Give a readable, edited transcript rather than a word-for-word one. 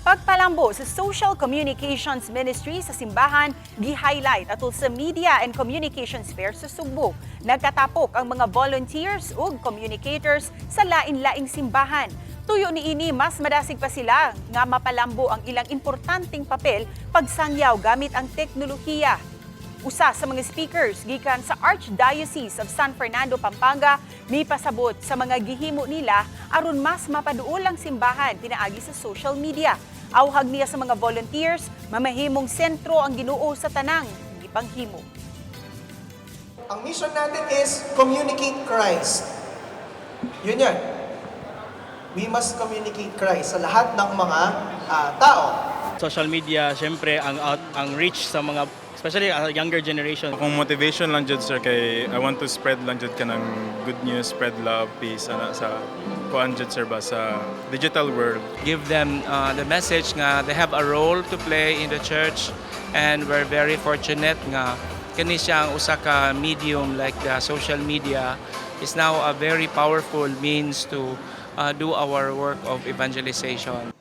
Pagpalambo sa Social Communications Ministry sa simbahan, gi-highlight atol sa Media and Communications Fair sa Sugbo. Nagkatapok ang mga volunteers ug communicators sa lain-laing simbahan. Tuyo niini mas madasig pa sila nga mapalambo ang ilang importanteng papel pagsangyaw gamit ang teknolohiya. Usa sa mga speakers gikan sa Archdiocese of San Fernando, Pampanga, may pasabot sa mga gihimo nila aron mas mapaduol ang simbahan pinaagi sa social media. Awhag niya sa mga volunteers, mamahimong sentro ang Ginoo sa tanang gipanghimo. Ang mission natin is communicate Christ. Yun yan. We must communicate Christ sa lahat ng mga tao. Social media, syempre, ang reach sa mga, especially younger generation. Kung motivation lang jud sir kay I want to spread lang jud ka ng good news, spread love, peace sa kuan jud sir ba sa digital world. Give them the message nga they have a role to play in the church, and we're very fortunate nga kani siyang usa ka medium like the social media is now a very powerful means to do our work of evangelization.